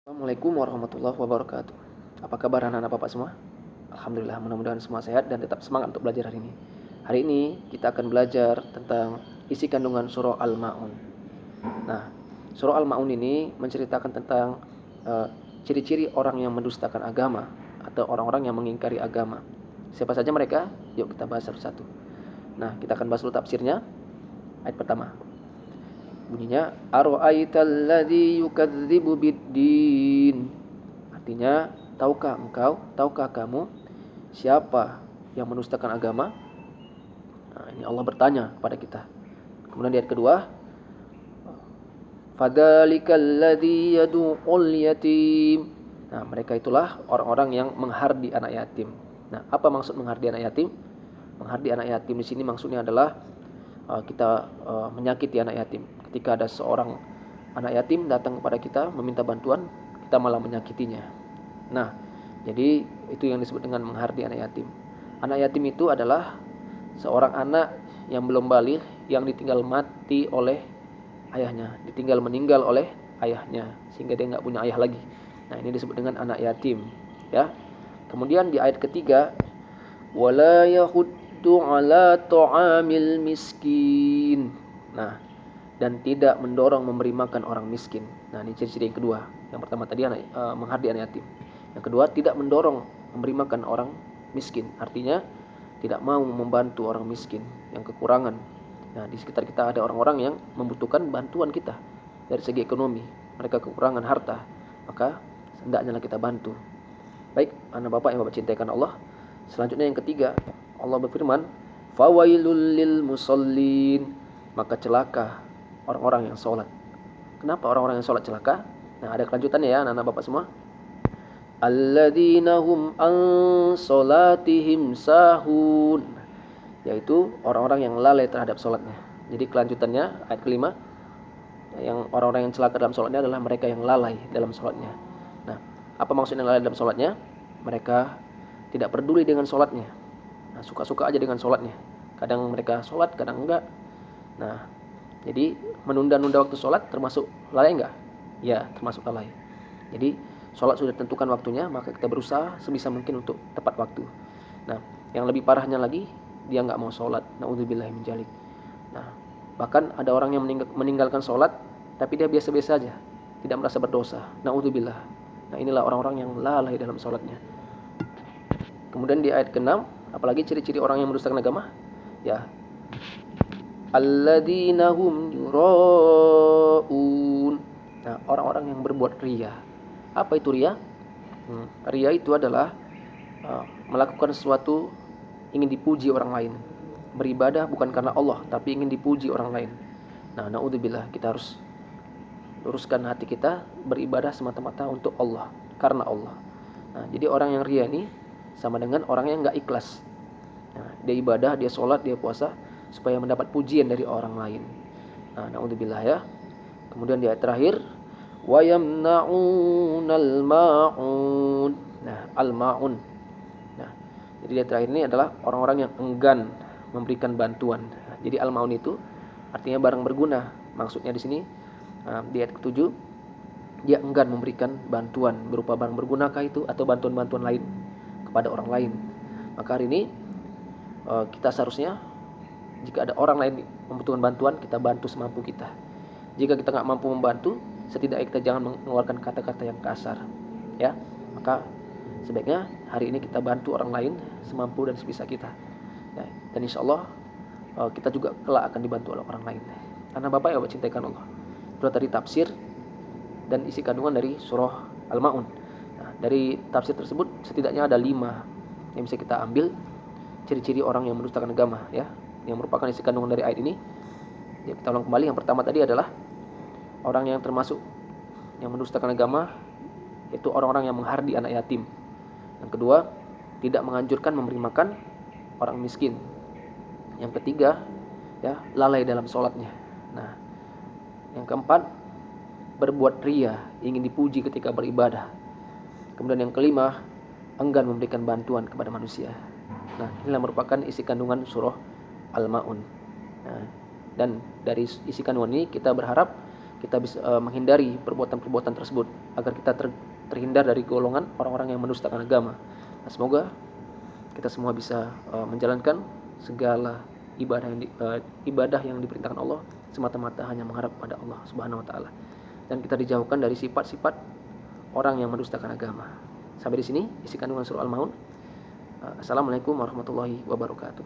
Assalamualaikum warahmatullahi wabarakatuh. Apa kabar anak-anak Bapak semua? Alhamdulillah, mudah-mudahan semua sehat dan tetap semangat untuk belajar hari ini. Hari ini kita akan belajar tentang isi kandungan surah Al-Ma'un. Nah, surah Al-Ma'un ini menceritakan tentang uh, ciri-ciri orang yang mendustakan agama atau orang-orang yang mengingkari agama. Siapa saja mereka? Yuk kita bahas satu-satu. Nah, kita akan bahas dulu tafsirnya. Ayat pertama. Bunyinya ara'aital ladzi yukadzibu biddin. Artinya, tahukah kamu siapa yang mendustakan agama? Nah, ini Allah bertanya kepada kita. Kemudian di ayat kedua, fadzalikal ladzi yad'ul yatim. Nah, mereka itulah orang-orang yang menghardi anak yatim. Nah, apa maksud menghardi anak yatim? Menghardi anak yatim di sini maksudnya adalah kita menyakiti anak yatim. Ketika ada seorang anak yatim datang kepada kita meminta bantuan, kita malah menyakitinya. Nah, jadi itu yang disebut dengan menghardi anak yatim. Anak yatim itu adalah seorang anak yang belum balik, yang ditinggal mati oleh ayahnya, ditinggal meninggal oleh ayahnya, sehingga dia nggak punya ayah lagi. Nah, ini disebut dengan anak yatim, ya. Kemudian di ayat ketiga, wala yahuddu ala ta'amil miskin. Nah, dan tidak mendorong memberi makan orang miskin. Nah, ini ciri-ciri yang kedua. Yang pertama tadi menghardi anak yatim. Yang kedua, tidak mendorong memberi makan orang miskin. Artinya tidak mau membantu orang miskin yang kekurangan. Nah, di sekitar kita ada orang-orang yang membutuhkan bantuan kita dari segi ekonomi. Mereka kekurangan harta, maka hendaknya kita bantu. Baik, anak bapak yang bapak cintakan Allah. Selanjutnya yang ketiga, Allah berfirman, fawailul lil musallin. Maka celaka orang-orang yang sholat. Kenapa orang-orang yang sholat celaka? Nah, ada kelanjutannya ya anak-anak bapak semua. Alladzina hum an sholatihim sahun. Yaitu orang-orang yang lalai terhadap sholatnya. Jadi kelanjutannya ayat kelima, yang orang-orang yang celaka dalam sholatnya adalah mereka yang lalai dalam sholatnya. Nah, apa maksudnya lalai dalam sholatnya? Mereka tidak peduli dengan sholatnya. Nah, suka-suka aja dengan sholatnya. Kadang mereka sholat, kadang enggak. Nah, jadi menunda-nunda waktu sholat termasuk lalai enggak? Ya, termasuk lalai. Jadi sholat sudah tentukan waktunya, maka kita berusaha sebisa mungkin untuk tepat waktu. Nah, yang lebih parahnya lagi, dia enggak mau sholat. Na'udzubillahi min dzalik. Nah, bahkan ada orang yang meninggalkan sholat, tapi dia biasa-biasa saja, tidak merasa berdosa. Na'udzubillah. Nah, inilah orang-orang yang lalai dalam sholatnya. Kemudian di ayat ke-6, apalagi ciri-ciri orang yang mendustakan agama? Ya, alladzina hum yura'un. Nah, orang-orang yang berbuat riya. Apa itu riya? Riya itu adalah melakukan sesuatu ingin dipuji orang lain. Beribadah bukan karena Allah, tapi ingin dipuji orang lain. Nah, naudzubillah, kita harus luruskan hati kita beribadah semata-mata untuk Allah, karena Allah. Nah, jadi orang yang riya ini sama dengan orang yang enggak ikhlas. Nah, dia ibadah, dia sholat, dia puasa supaya mendapat pujian dari orang lain. Nah, naudzubillah ya. Kemudian di ayat terakhir, wa yamna'unal ma'un. Nah, al-ma'un. Nah, jadi di ayat terakhir ini adalah orang-orang yang enggan memberikan bantuan. Nah, jadi al-ma'un itu artinya barang berguna. Maksudnya di sini di ayat ke-7, dia enggan memberikan bantuan berupa barang bergunakah itu atau bantuan-bantuan lain kepada orang lain. Maka hari ini kita seharusnya jika ada orang lain membutuhkan bantuan, kita bantu semampu kita. Jika kita nggak mampu membantu, setidaknya kita jangan mengeluarkan kata-kata yang kasar, ya. Maka sebaiknya hari ini kita bantu orang lain semampu dan sebisa kita. Ya, dan insya Allah kita juga kelak akan dibantu oleh orang lain. Karena Bapak ya Bapak cintakan Allah. Itu tadi tafsir dan isi kandungan dari surah Al-Ma'un. Nah, dari tafsir tersebut setidaknya ada 5 yang bisa kita ambil ciri-ciri orang yang mendustakan agama, ya, yang merupakan isi kandungan dari ayat ini. Ya, kita ulang kembali. Yang pertama tadi adalah orang yang termasuk yang mendustakan agama, yaitu orang-orang yang menghardi anak yatim. Yang kedua, tidak menganjurkan memberi makan orang miskin. Yang ketiga, ya, lalai dalam sholatnya. Nah, yang keempat, berbuat riya, ingin dipuji ketika beribadah. Kemudian yang kelima, enggan memberikan bantuan kepada manusia. Nah, inilah merupakan isi kandungan surah Al-Ma'un. Nah, dan dari isi kandungan ini kita berharap kita bisa menghindari perbuatan-perbuatan tersebut agar kita terhindar dari golongan orang-orang yang mendustakan agama. Nah, semoga kita semua bisa menjalankan segala ibadah yang diperintahkan Allah semata-mata hanya mengharap pada Allah Subhanahu wa taala, dan kita dijauhkan dari sifat-sifat orang yang mendustakan agama. Sampai di sini isi kandungan surah Al-Maun. Assalamualaikum warahmatullahi wabarakatuh.